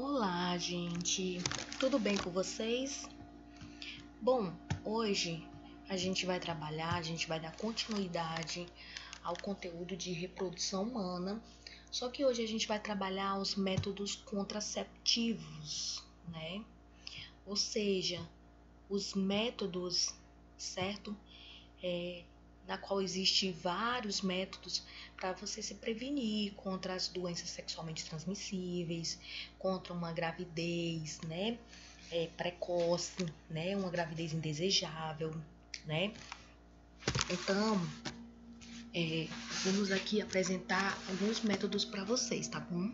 Olá, gente. Tudo bem com vocês? Bom, hoje a gente vai dar continuidade ao conteúdo de reprodução humana. Só que hoje a gente vai trabalhar os métodos contraceptivos, né? Ou seja, os métodos, certo? Na qual existem vários métodos para você se prevenir contra as doenças sexualmente transmissíveis, contra uma gravidez, né, precoce, né, uma gravidez indesejável, né. Então, vamos aqui apresentar alguns métodos para vocês, tá bom?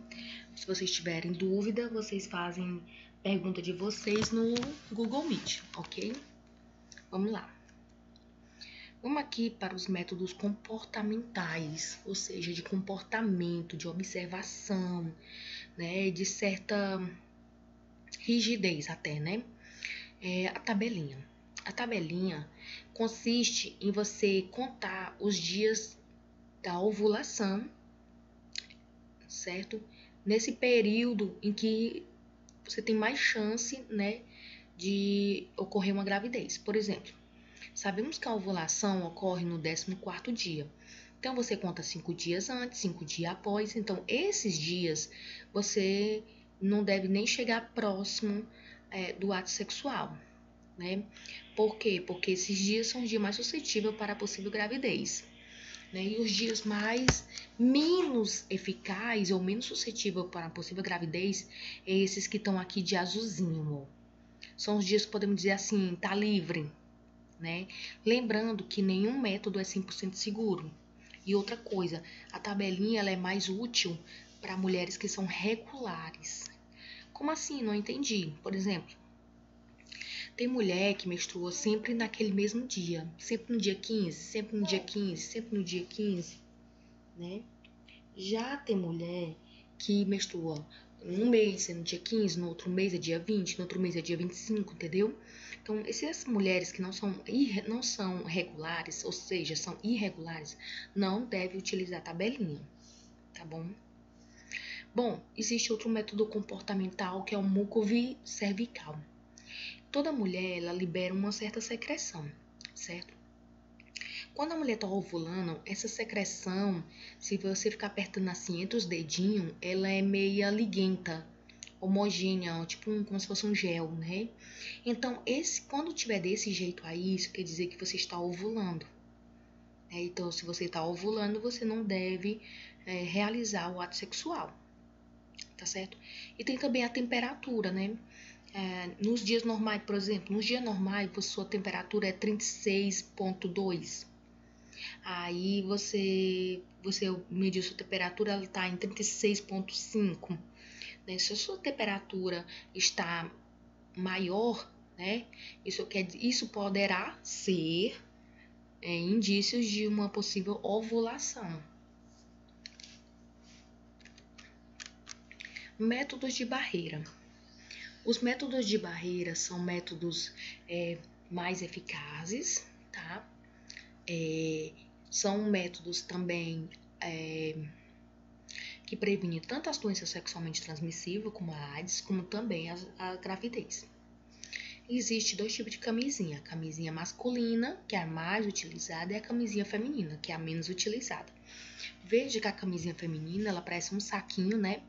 Se vocês tiverem dúvida, vocês fazem pergunta de vocês no Google Meet, ok? Vamos lá. Vamos aqui para os métodos comportamentais, ou seja, de comportamento, de observação, né, de certa rigidez até, né? A tabelinha. A tabelinha consiste em você contar os dias da ovulação, certo? Nesse período em que você tem mais chance, né, de ocorrer uma gravidez. Por exemplo, sabemos que a ovulação ocorre no 14º dia. Então, você conta 5 dias antes, 5 dias após. Então, esses dias, você não deve nem chegar próximo do ato sexual, né? Por quê? Porque esses dias são os dias mais suscetíveis para a possível gravidez, né? E os dias menos eficazes ou menos suscetíveis para a possível gravidez é esses que estão aqui de azulzinho, ó. São os dias que podemos dizer assim, tá livre, né? Lembrando que nenhum método é 100% seguro. E outra coisa, a tabelinha ela é mais útil para mulheres que são regulares. Como assim? Não entendi. Por exemplo, tem mulher que menstrua sempre naquele mesmo dia, sempre no dia 15, sempre no dia 15, sempre no dia 15, né? Já tem mulher que menstrua um mês é no dia 15, no outro mês é dia 20, no outro mês é dia 25, entendeu? Então, essas mulheres que não são regulares, ou seja, são irregulares, não devem utilizar a tabelinha, tá bom? Bom, existe outro método comportamental que é o mucocervical. Toda mulher, ela libera uma certa secreção, certo? Quando a mulher está ovulando, essa secreção, se você ficar apertando assim entre os dedinhos, ela é meia liguenta, homogênea, tipo como se fosse um gel, né? Então, quando tiver desse jeito aí, isso quer dizer que você está ovulando. Então, se você está ovulando, você não deve realizar o ato sexual, tá certo? E tem também a temperatura, né? Nos dias normais, por exemplo, nos dias normais, sua temperatura é 36,2. Aí você mediu sua temperatura, ela está em 36,5. Né? Se a sua temperatura está maior, né? Isso poderá ser indícios de uma possível ovulação. Métodos de barreira. Os métodos de barreira são métodos mais eficazes, tá? São métodos também que previnem tanto as doenças sexualmente transmissíveis, como a AIDS, como também a gravidez. Existe 2 tipos de camisinha. A camisinha masculina, que é a mais utilizada, e a camisinha feminina, que é a menos utilizada. Veja que a camisinha feminina, ela parece um saquinho, né?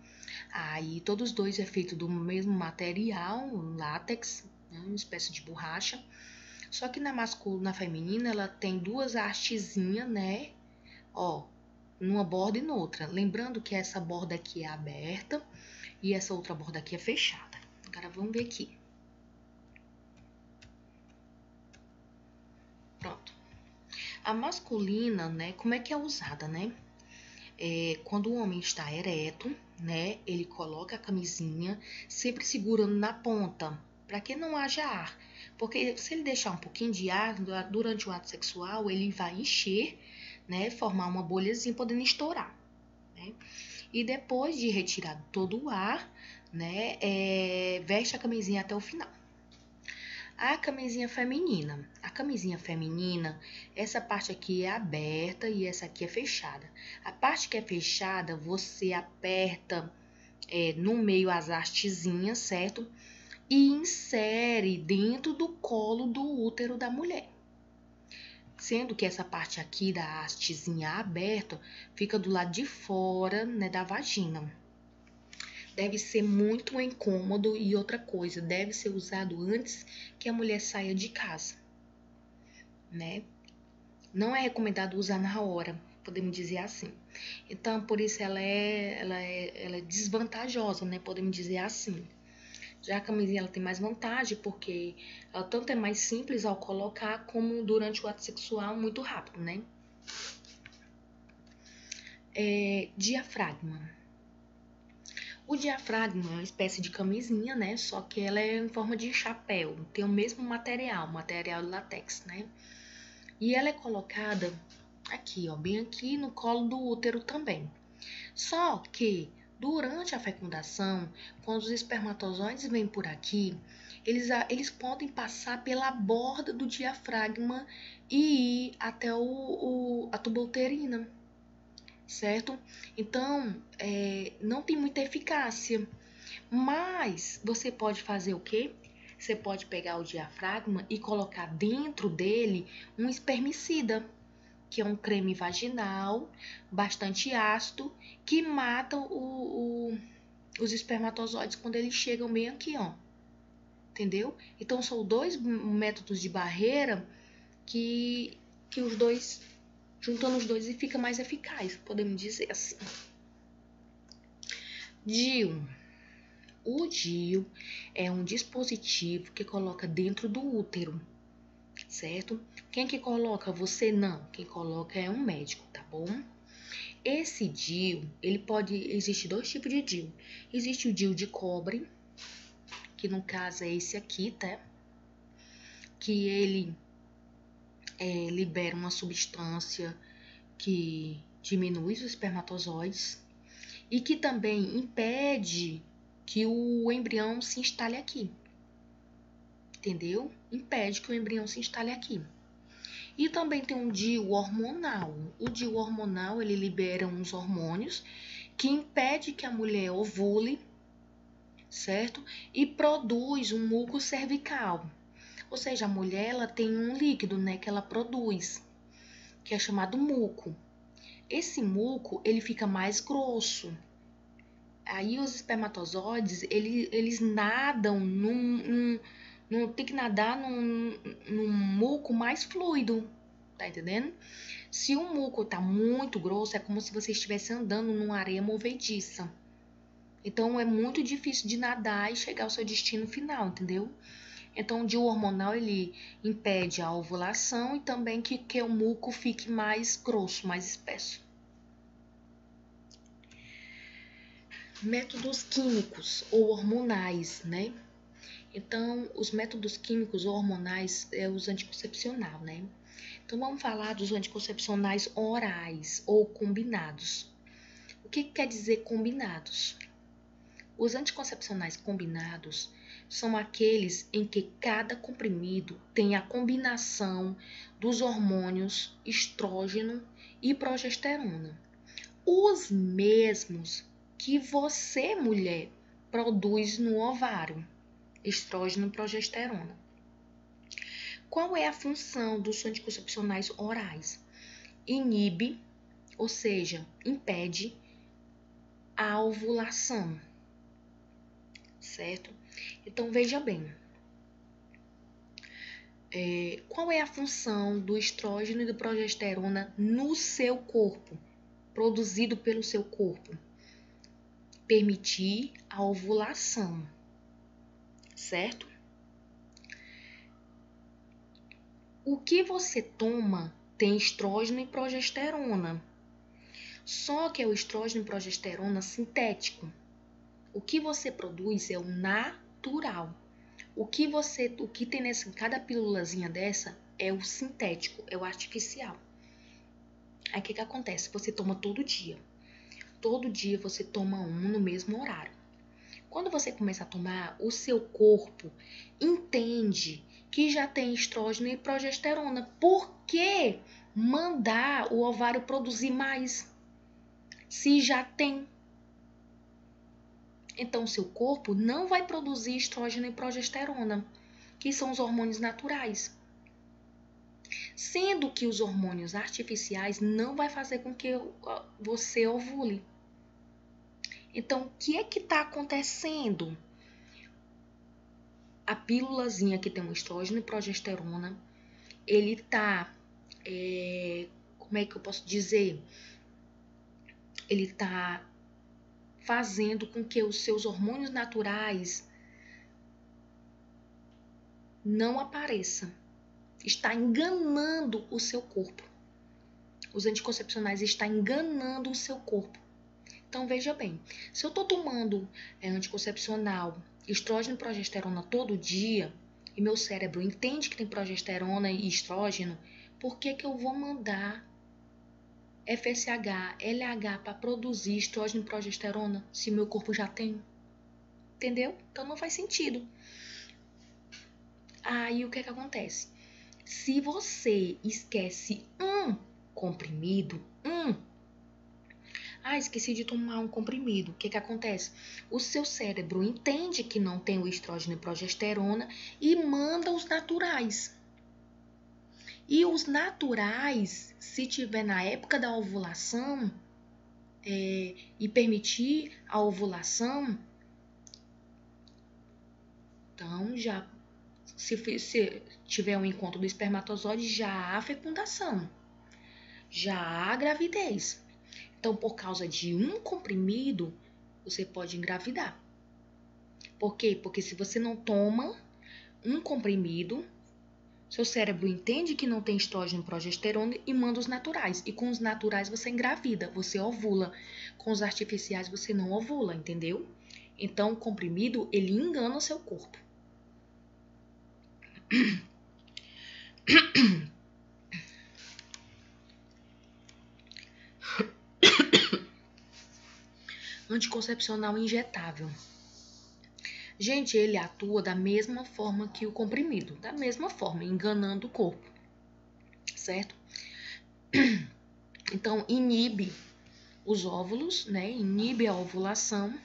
Aí, todos os dois é feito do mesmo material, um látex, né? Uma espécie de borracha. Só que na feminina, ela tem 2 hastezinhas, né? Ó, numa borda e noutra. Lembrando que essa borda aqui é aberta e essa outra borda aqui é fechada. Agora, vamos ver aqui. Pronto. A masculina, né? Como é que é usada, né? Quando o homem está ereto, né? Ele coloca a camisinha sempre segurando na ponta, para que não haja ar. Porque se ele deixar um pouquinho de ar durante o ato sexual, ele vai encher, né? Formar uma bolhazinha podendo estourar, né? E depois de retirado todo o ar, né? Veste a camisinha até o final. A camisinha feminina. A camisinha feminina, essa parte aqui é aberta e essa aqui é fechada. A parte que é fechada, você aperta no meio as hastezinhas, certo? E insere dentro do colo do útero da mulher. Sendo que essa parte aqui da hastezinha aberta fica do lado de fora, né, da vagina. Deve ser muito incômodo e outra coisa, deve ser usado antes que a mulher saia de casa, né? Não é recomendado usar na hora, podemos dizer assim. Então, por isso ela é desvantajosa, né? Podemos dizer assim. Já a camisinha ela tem mais vantagem, porque ela tanto é mais simples ao colocar, como durante o ato sexual muito rápido, né? Diafragma. O diafragma é uma espécie de camisinha, né? Só que ela é em forma de chapéu. Tem o mesmo material de látex, né? E ela é colocada aqui, ó, bem aqui no colo do útero também. Só que durante a fecundação, quando os espermatozoides vêm por aqui, eles podem passar pela borda do diafragma e ir até a tuba uterina, certo? Então, não tem muita eficácia. Mas você pode fazer o quê? Você pode pegar o diafragma e colocar dentro dele um espermicida, que é um creme vaginal bastante ácido, que mata os espermatozoides quando eles chegam bem aqui, ó. Entendeu? Então, são dois métodos de barreira que os dois, juntando os dois, e fica mais eficaz, podemos dizer assim. DIU. O DIU é um dispositivo que coloca dentro do útero, certo? Quem que coloca? Você não. Quem coloca é um médico, tá bom? Esse DIU, existe dois tipos de DIU. Existe o DIU de cobre, que no caso é esse aqui, tá? Que ele libera uma substância que diminui os espermatozoides e que também impede que o embrião se instale aqui. Entendeu? Impede que o embrião se instale aqui. E também tem um DIU hormonal. O DIU hormonal, ele libera uns hormônios que impede que a mulher ovule, certo? E produz um muco cervical. Ou seja, a mulher ela tem um líquido, né, que ela produz, que é chamado muco. Esse muco, ele fica mais grosso. Aí os espermatozoides, eles nadam tem que nadar num muco mais fluido, tá entendendo? Se o muco tá muito grosso, é como se você estivesse andando numa areia movediça. Então, é muito difícil de nadar e chegar ao seu destino final, entendeu? Então, o DIU hormonal, ele impede a ovulação e também que o muco fique mais grosso, mais espesso. Métodos químicos ou hormonais, né? Então, os métodos químicos ou hormonais é os anticoncepcionais, né? Então, vamos falar dos anticoncepcionais orais ou combinados. O que quer dizer combinados? Os anticoncepcionais combinados são aqueles em que cada comprimido tem a combinação dos hormônios estrógeno e progesterona. Os mesmos que você, mulher, produz no ovário, estrógeno e progesterona. Qual é a função dos anticoncepcionais orais? Inibe, ou seja, impede a ovulação, certo? Então, veja bem, qual é a função do estrógeno e da progesterona no seu corpo, produzido pelo seu corpo? Permitir a ovulação, certo? O que você toma tem estrógeno e progesterona, só que é o estrógeno e progesterona sintético. O que você produz é o natural. O que tem nessa cada pílulazinha dessa é o sintético, é o artificial. Aí o que acontece? Você toma todo dia. Todo dia você toma um no mesmo horário. Quando você começa a tomar, o seu corpo entende que já tem estrógeno e progesterona. Por que mandar o ovário produzir mais? Se já tem. Então, seu corpo não vai produzir estrógeno e progesterona, que são os hormônios naturais. Sendo que os hormônios artificiais não vai fazer com que você ovule. Então, o que é que está acontecendo? A pílulazinha que tem um estrógeno e progesterona, ele tá, como é que eu posso dizer? Ele tá fazendo com que os seus hormônios naturais não apareçam. Está enganando o seu corpo. Os anticoncepcionais estão enganando o seu corpo. Então, veja bem, se eu estou tomando anticoncepcional, estrógeno e progesterona todo dia, e meu cérebro entende que tem progesterona e estrógeno, por que eu vou mandar FSH, LH para produzir estrógeno e progesterona se meu corpo já tem? Entendeu? Então não faz sentido. Aí o que acontece? Se você esquece um comprimido, esqueci de tomar um comprimido. O que acontece? O seu cérebro entende que não tem o estrógeno e progesterona e manda os naturais. E os naturais, se tiver na época da ovulação e permitir a ovulação, então já, se tiver um encontro do espermatozoide, já há fecundação, já há gravidez. Então, por causa de um comprimido, você pode engravidar. Por quê? Porque se você não toma um comprimido, seu cérebro entende que não tem estrógeno e progesterona e manda os naturais. E com os naturais você engravida, você ovula. Com os artificiais você não ovula, entendeu? Então, o comprimido, ele engana o seu corpo. Anticoncepcional injetável. Gente, ele atua da mesma forma que o comprimido, da mesma forma, enganando o corpo, certo? Então, inibe os óvulos, né? Inibe a ovulação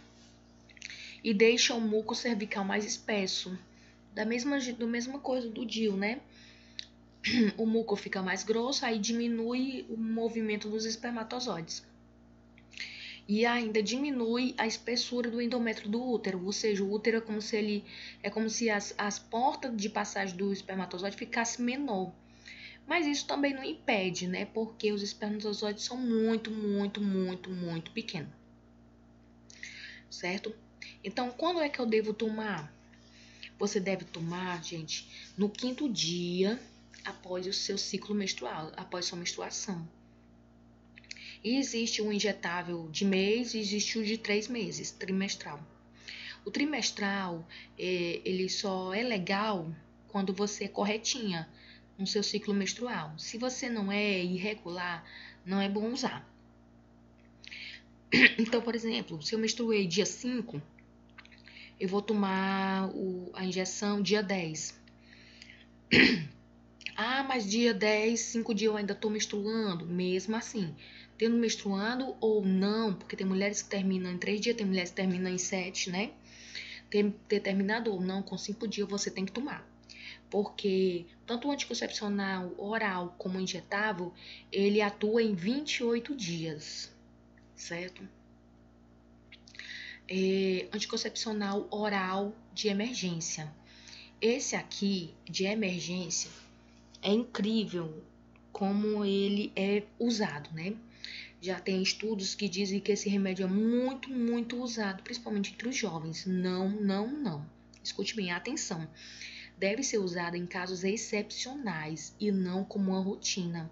e deixa o muco cervical mais espesso. Da mesma coisa do DIU, né? O muco fica mais grosso, aí diminui o movimento dos espermatozoides. E ainda diminui a espessura do endométrio do útero, ou seja, o útero é como se as portas de passagem do espermatozoide ficassem menor. Mas isso também não impede, né? Porque os espermatozoides são muito, muito, muito, muito pequenos. Certo? Então, quando é que eu devo tomar? Você deve tomar, gente, no 5º dia após o seu ciclo menstrual, após sua menstruação. E existe o injetável de mês e existe o de 3 meses, trimestral. O trimestral, ele só é legal quando você é corretinha no seu ciclo menstrual. Se você não é irregular, não é bom usar. Então, por exemplo, se eu menstruei dia 5, eu vou tomar a injeção dia 10. Mas dia 10, 5 dias eu ainda estou menstruando. Mesmo assim, tendo menstruando ou não, porque tem mulheres que terminam em 3 dias, tem mulheres que terminam em 7, né? Ter terminado ou não, com 5 dias você tem que tomar. Porque tanto o anticoncepcional oral como o injetável, ele atua em 28 dias, certo? Anticoncepcional oral de emergência. Esse aqui, de emergência, é incrível como ele é usado, né? Já tem estudos que dizem que esse remédio é muito, muito usado, principalmente entre os jovens. Não. Escute bem, atenção. Deve ser usado em casos excepcionais e não como uma rotina.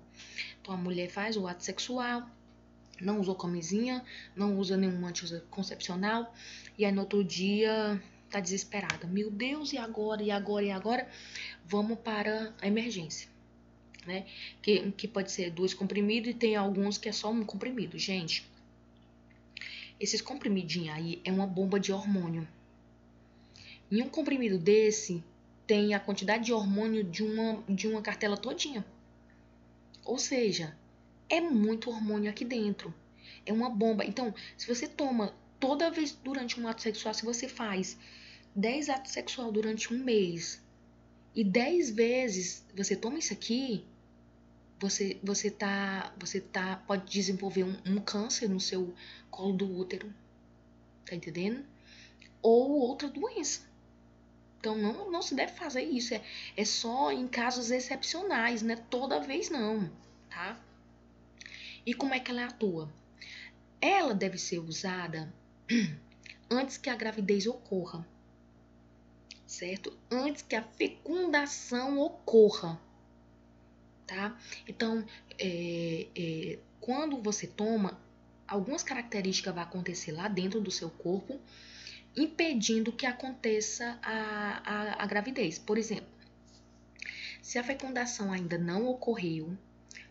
Então, a mulher faz o ato sexual, não usou camisinha, não usa nenhum anticoncepcional, e aí no outro dia tá desesperada. Meu Deus, e agora? Vamos para a emergência, né? Que pode ser 2 comprimidos e tem alguns que é só um comprimido. Gente, esses comprimidinhos aí é uma bomba de hormônio. Em um comprimido desse, tem a quantidade de hormônio de uma cartela todinha. Ou seja, é muito hormônio aqui dentro. É uma bomba. Então, se você toma toda vez durante um ato sexual, se você faz 10 atos sexuais durante um mês e 10 vezes você toma isso aqui, você pode desenvolver um câncer no seu colo do útero, tá entendendo? Ou outra doença. Então não se deve fazer isso, é só em casos excepcionais, não é toda vez não, tá? E como é que ela atua? Ela deve ser usada antes que a gravidez ocorra, certo? Antes que a fecundação ocorra, tá? Então, quando você toma, algumas características vão acontecer lá dentro do seu corpo, impedindo que aconteça a gravidez. Por exemplo, se a fecundação ainda não ocorreu,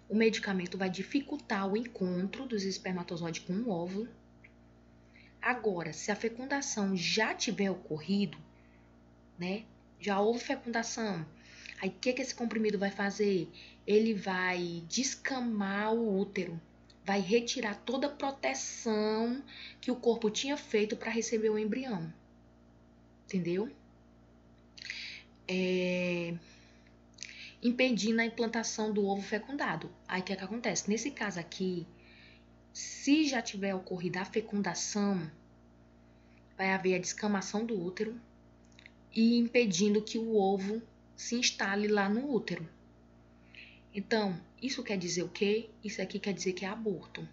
o medicamento vai dificultar o encontro dos espermatozoides com o óvulo. Agora, se a fecundação já tiver ocorrido, né? Já houve fecundação. Aí o que esse comprimido vai fazer? Ele vai descamar o útero, vai retirar toda a proteção que o corpo tinha feito para receber o embrião. Entendeu? Impedindo a implantação do ovo fecundado. Aí o que acontece? Nesse caso aqui, se já tiver ocorrido a fecundação, vai haver a descamação do útero e impedindo que o ovo se instale lá no útero. Então, isso quer dizer o quê? Isso aqui quer dizer que é aborto.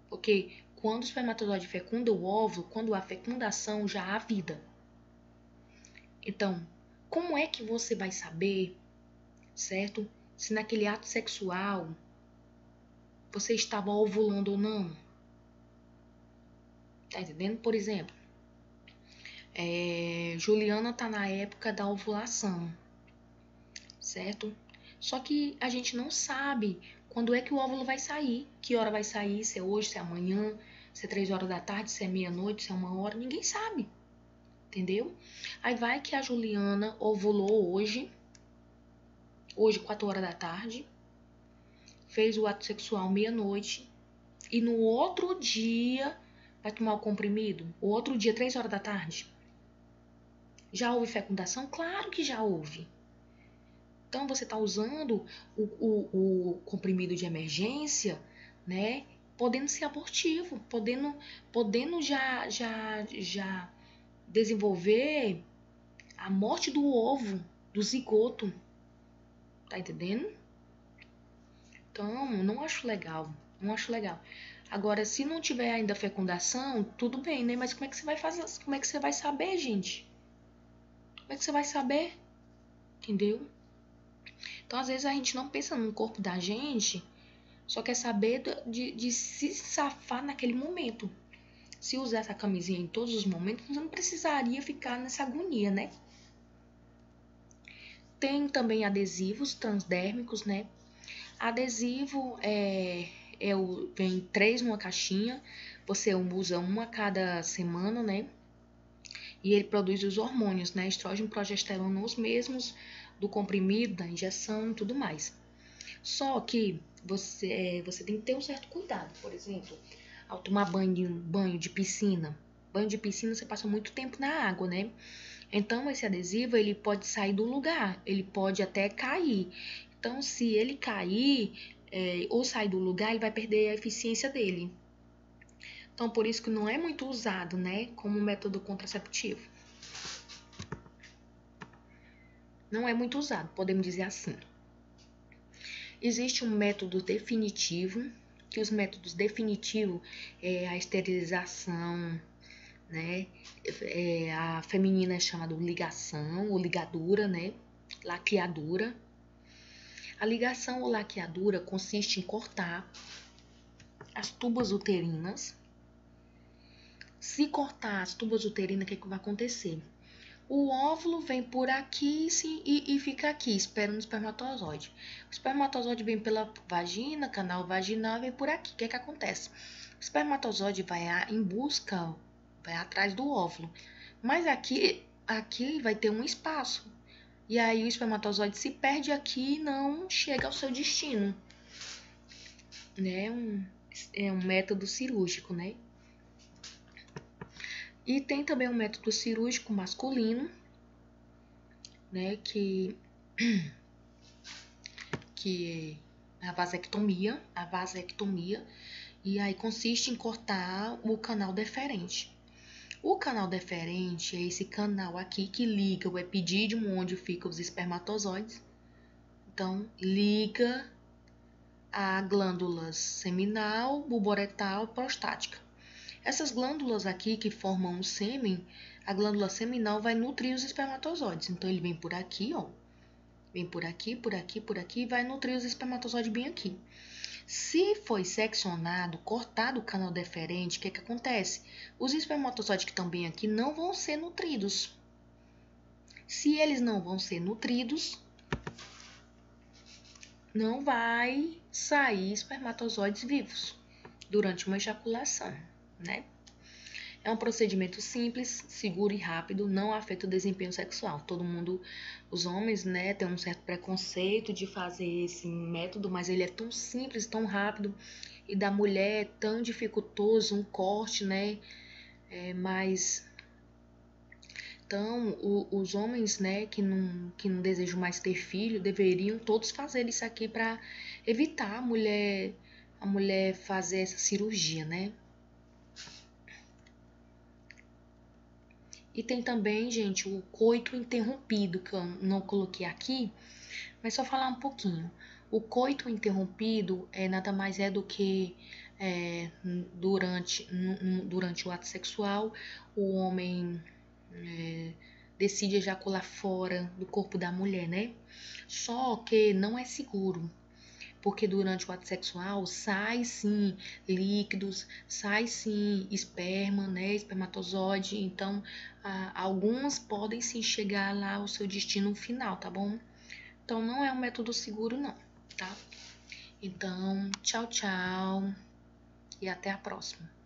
Porque quando o espermatozoide fecunda o óvulo, quando há fecundação, já há vida. Então, como é que você vai saber, certo? Se naquele ato sexual você estava ovulando ou não? Tá entendendo? Por exemplo, Juliana tá na época da ovulação, certo? Só que a gente não sabe quando é que o óvulo vai sair, que hora vai sair, se é hoje, se é amanhã, se é 3 horas da tarde, se é meia-noite, se é 1 hora, ninguém sabe, entendeu? Aí vai que a Juliana ovulou hoje 4 horas da tarde, fez o ato sexual meia-noite e no outro dia vai tomar o comprimido, o outro dia, 3 horas da tarde. Já houve fecundação? Claro que já houve. Então, você está usando o comprimido de emergência, né? Podendo ser abortivo, podendo já desenvolver a morte do ovo, do zigoto. Tá entendendo? Então, não acho legal. Não acho legal. Agora, se não tiver ainda fecundação, tudo bem, né? Mas como é que você vai fazer? Como é que você vai saber, gente? Como é que você vai saber? Entendeu? Então, às vezes, a gente não pensa no corpo da gente, só quer saber de se safar naquele momento. Se usar essa camisinha em todos os momentos, você não precisaria ficar nessa agonia, né? Tem também adesivos transdérmicos, né? Adesivo vem 3 numa caixinha, você usa uma a cada semana, né? E ele produz os hormônios, né? Estrógeno e progesterona, os mesmos do comprimido, da injeção e tudo mais. Só que você tem que ter um certo cuidado. Por exemplo, ao tomar banho de piscina. Banho de piscina você passa muito tempo na água, né? Então, esse adesivo, ele pode sair do lugar. Ele pode até cair. Então, se ele cair ou sair do lugar, ele vai perder a eficiência dele. Então, por isso que não é muito usado, né? Como método contraceptivo. Não é muito usado, podemos dizer assim. Existe um método definitivo, que os métodos definitivos é a esterilização, né? A feminina é chamada ligação ou ligadura, né? Laqueadura. A ligação ou laqueadura consiste em cortar as tubas uterinas. Se cortar as tubas uterinas, o que vai acontecer? O óvulo vem por aqui e fica aqui, espera no espermatozoide. O espermatozoide vem pela vagina, canal vaginal, e vem por aqui. O que acontece? O espermatozoide vai em busca, vai atrás do óvulo. Mas aqui vai ter um espaço. E aí o espermatozoide se perde aqui e não chega ao seu destino. Né? É um método cirúrgico, né? E tem também o método cirúrgico masculino, né, que é a vasectomia, e aí consiste em cortar o canal deferente. O canal deferente é esse canal aqui que liga o epidídimo, onde ficam os espermatozoides. Então, liga a glândulas seminal, bulboretal e prostática. Essas glândulas aqui que formam o sêmen, a glândula seminal vai nutrir os espermatozoides. Então, ele vem por aqui, ó. Vem por aqui, por aqui, por aqui e vai nutrir os espermatozoides bem aqui. Se foi seccionado, cortado o canal deferente, o que acontece? Os espermatozoides que estão bem aqui não vão ser nutridos. Se eles não vão ser nutridos, não vai sair espermatozoides vivos durante uma ejaculação, né? É um procedimento simples, seguro e rápido, não afeta o desempenho sexual. Todo mundo, os homens, né, tem um certo preconceito de fazer esse método, mas ele é tão simples, tão rápido, e da mulher é tão dificultoso, um corte, né, mas... Então, os homens, né, que não desejam mais ter filho, deveriam todos fazer isso aqui para evitar a mulher fazer essa cirurgia, né? E tem também, gente, o coito interrompido, que eu não coloquei aqui, mas só falar um pouquinho. O coito interrompido nada mais é do que durante o ato sexual, o homem decide ejacular fora do corpo da mulher, né? Só que não é seguro, porque durante o ato sexual sai sim líquidos, sai sim esperma, né, espermatozoide, então alguns podem sim chegar lá ao seu destino final, tá bom? Então não é um método seguro não, tá? Então, tchau, tchau e até a próxima.